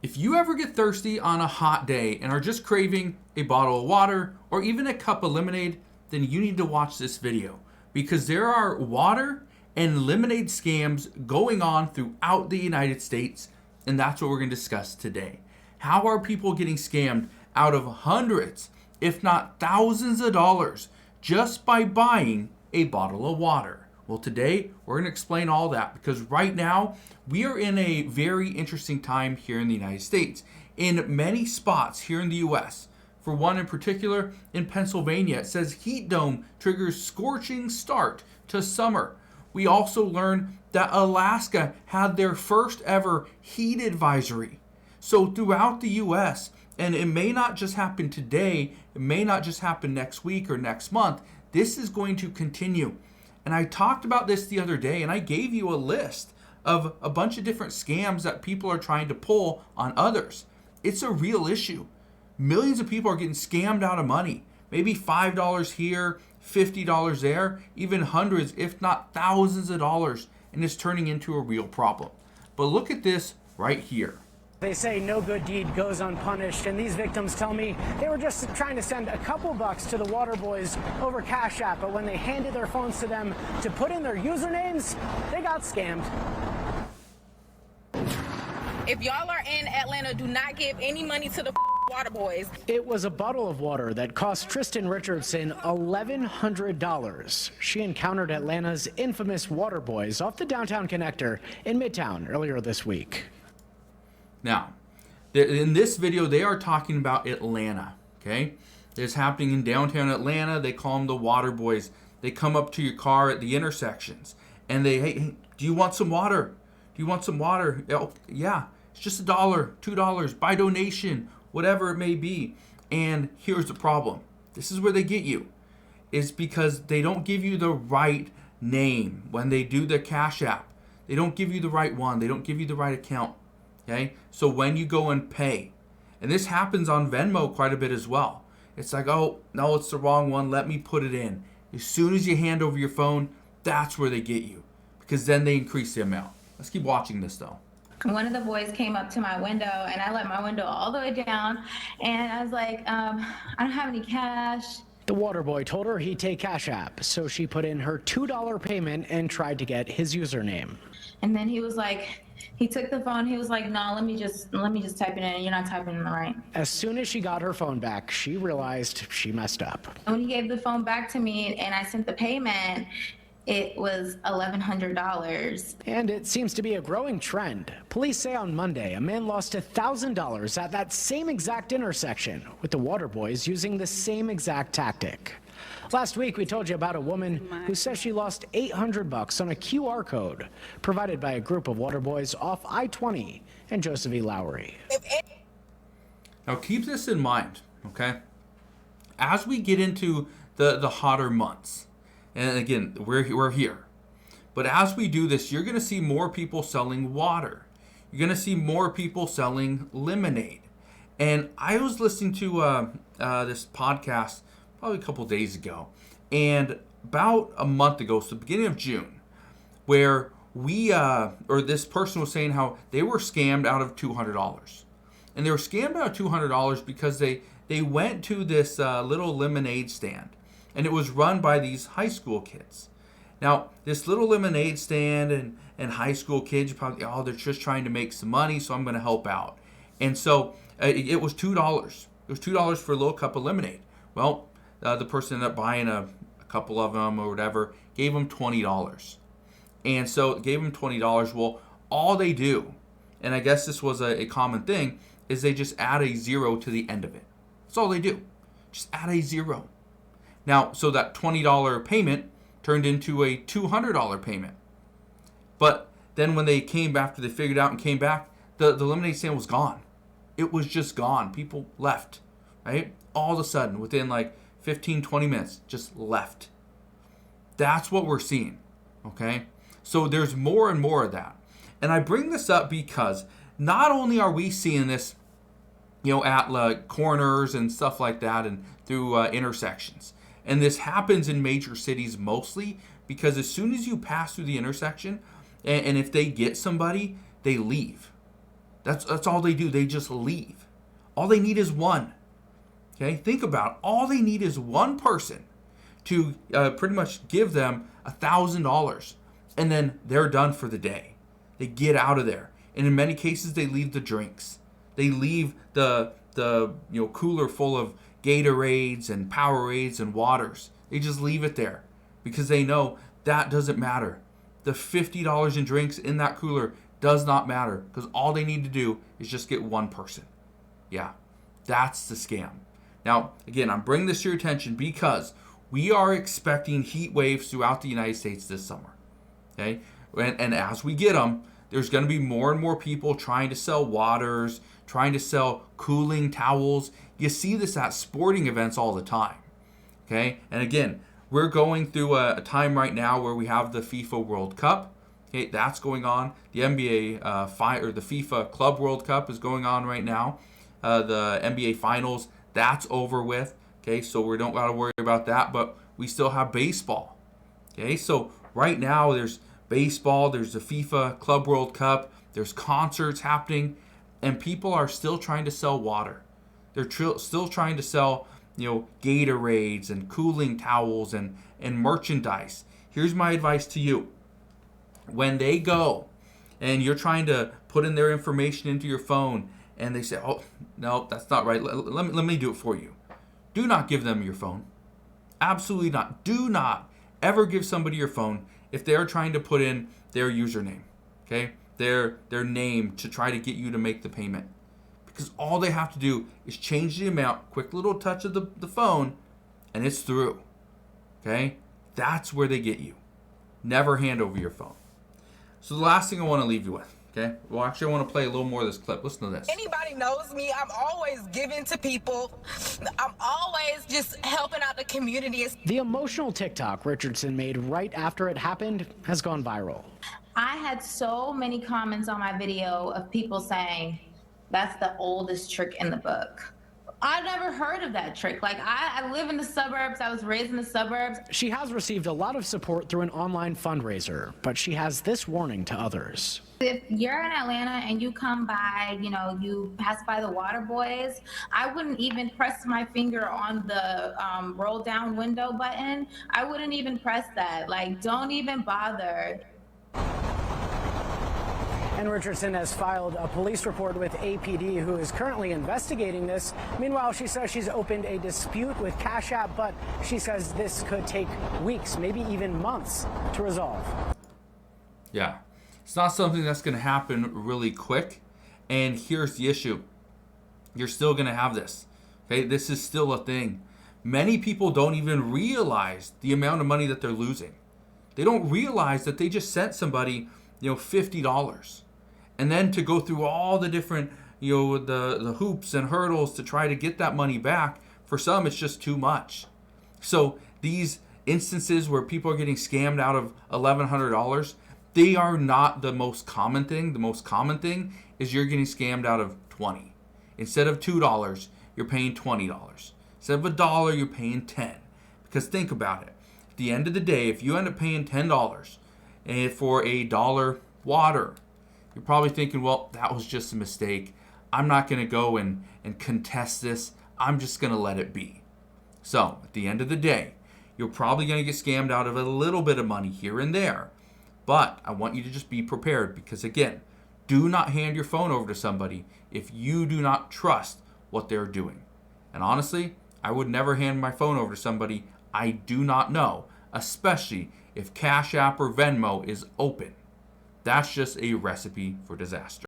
If you ever get thirsty on a hot day and are just craving a bottle of water or even a cup of lemonade, then you need to watch this video because there are water and lemonade scams going on throughout the United States, and that's what we're going to discuss today. How are people getting scammed out of hundreds, if not thousands of dollars just by buying a bottle of water? Well, today we're going to explain all that because right now we are in a very interesting time here in the United States. In many spots here in the US, for one in particular, in Pennsylvania, it says heat dome triggers scorching start to summer. We also learned that Alaska had their first ever heat advisory. So throughout the US, and it may not just happen today, it may not just happen next week or next month, this is going to continue. And I talked about this the other day, and I gave you a list of a bunch of different scams that people are trying to pull on others. It's a real issue. Millions of people are getting scammed out of money. Maybe $5 here, $50 there, even hundreds, if not thousands of dollars, and it's turning into a real problem. But look at this right here. They say no good deed goes unpunished, and these victims tell me they were just trying to send a couple bucks to the water boys over Cash App, but when they handed their phones to them to put in their usernames, they got scammed. If y'all are in Atlanta, do not give any money to the water boys. It was a bottle of water that cost Tristan Richardson $1,100. She encountered Atlanta's infamous water boys off the downtown connector in Midtown earlier this week. Now, in this video, they are talking about Atlanta, okay? It's happening in downtown Atlanta. They call them the water boys. They come up to your car at the intersections, and hey, do you want some water? Do you want some water? Oh, yeah, it's just $1, $2, by donation, whatever it may be. And here's the problem. This is where they get you. Is because they don't give you the right name when they do the Cash App. They don't give you the right one. They don't give you the right account. Okay, so when you go and pay, and this happens on Venmo quite a bit as well. It's like, oh, no, it's the wrong one. Let me put it in. As soon as you hand over your phone, that's where they get you because then they increase the amount. Let's keep watching this though. One of the boys came up to my window and I let my window all the way down and I was like, I don't have any cash. The water boy told her he'd take Cash App, so she put in her $2 payment and tried to get his username. And then he was like, he took the phone. He was like, no, let me just type it in. You're not typing it right. As soon as she got her phone back, she realized she messed up. When he gave the phone back to me and I sent the payment, it was $1,100. And it seems to be a growing trend. Police say on Monday, a man lost $1,000 at that same exact intersection with the water boys using the same exact tactic. Last week, we told you about a woman who says she lost $800 on a QR code provided by a group of water boys off I-20 and Joseph E. Lowry. Now keep this in mind, okay? As we get into the hotter months, and again, we're here. But as we do this, you're going to see more people selling water. You're going to see more people selling lemonade. And I was listening to this podcast probably a couple days ago, and about a month ago, so the beginning of June, where this person was saying how they were scammed out of $200. And they were scammed out of $200 because they went to this little lemonade stand, and it was run by these high school kids. Now, this little lemonade stand and high school kids, probably, they're just trying to make some money, so I'm going to help out. And so it was $2. It was $2 for a little cup of lemonade. Well, the person ended up buying a couple of them or whatever, gave them $20. And so it gave them $20. Well, all they do, and I guess this was a common thing, is they just add a zero to the end of it. That's all they do. Just add a zero. Now, so that $20 payment turned into a $200 payment. But then when they came back, after they figured out and came back, the lemonade stand was gone. It was just gone. People left, right? All of a sudden, within like 15, 20 minutes, just left. That's what we're seeing, okay? So there's more and more of that. And I bring this up because not only are we seeing this, at like corners and stuff like that and through intersections. And this happens in major cities mostly because as soon as you pass through the intersection, and if they get somebody, they leave. That's all they do. They just leave. All they need is one. Okay, think about it. All they need is one person to pretty much give them $1,000, and then they're done for the day. They get out of there, and in many cases, they leave the drinks. They leave the cooler full of Gatorades and Powerades and waters. They just leave it there because they know that doesn't matter. The $50 in drinks in that cooler does not matter because all they need to do is just get one person. Yeah, that's the scam. Now, again, I'm bringing this to your attention because we are expecting heat waves throughout the United States this summer. Okay, and as we get them, there's going to be more and more people trying to sell waters, trying to sell cooling towels. You see this at sporting events all the time. Okay, and again, we're going through a time right now where we have the FIFA World Cup. Okay, that's going on. The NBA the FIFA Club World Cup is going on right now. The NBA Finals, that's over with. Okay, so we don't got to worry about that, but we still have baseball. Okay, so right now there's baseball, there's the FIFA Club World Cup, there's concerts happening, and people are still trying to sell water. They're still trying to sell, Gatorades and cooling towels and merchandise. Here's my advice to you. When they go and you're trying to put in their information into your phone and they say, oh, no, that's not right. Let me do it for you. Do not give them your phone. Absolutely not. Do not ever give somebody your phone if they're trying to put in their username, okay? Their name to try to get you to make the payment. Because all they have to do is change the amount, quick little touch of the phone, and it's through, okay? That's where they get you. Never hand over your phone. So the last thing I want to leave you with, okay? Well, actually, I want to play a little more of this clip. Listen to this. Anybody knows me, I'm always giving to people. I'm always just helping out the community. The emotional TikTok Richardson made right after it happened has gone viral. I had so many comments on my video of people saying, that's the oldest trick in the book. I've never heard of that trick. Like, I live in the suburbs. I was raised in the suburbs. She has received a lot of support through an online fundraiser, but she has this warning to others. If you're in Atlanta and you come by, you pass by the water boys, I wouldn't even press my finger on the roll down window button. I wouldn't even press that. Like, don't even bother. And Richardson has filed a police report with APD, who is currently investigating this. Meanwhile, she says she's opened a dispute with Cash App, but she says this could take weeks, maybe even months to resolve. Yeah, it's not something that's going to happen really quick. And here's the issue. You're still going to have this. Okay, this is still a thing. Many people don't even realize the amount of money that they're losing. They don't realize that they just sent somebody, $50. And then to go through all the different, the hoops and hurdles to try to get that money back, for some it's just too much. So these instances where people are getting scammed out of $1,100, they are not the most common thing. The most common thing is you're getting scammed out of $20. Instead of $2, you're paying $20. Instead of $1, you're paying $10. Because think about it. At the end of the day, if you end up paying $10 for a dollar water, you're probably thinking, well, that was just a mistake. I'm not going to go and contest this. I'm just going to let it be. So at the end of the day, you're probably going to get scammed out of a little bit of money here and there. But I want you to just be prepared because, again, do not hand your phone over to somebody if you do not trust what they're doing. And honestly, I would never hand my phone over to somebody I do not know, especially if Cash App or Venmo is open. That's just a recipe for disaster.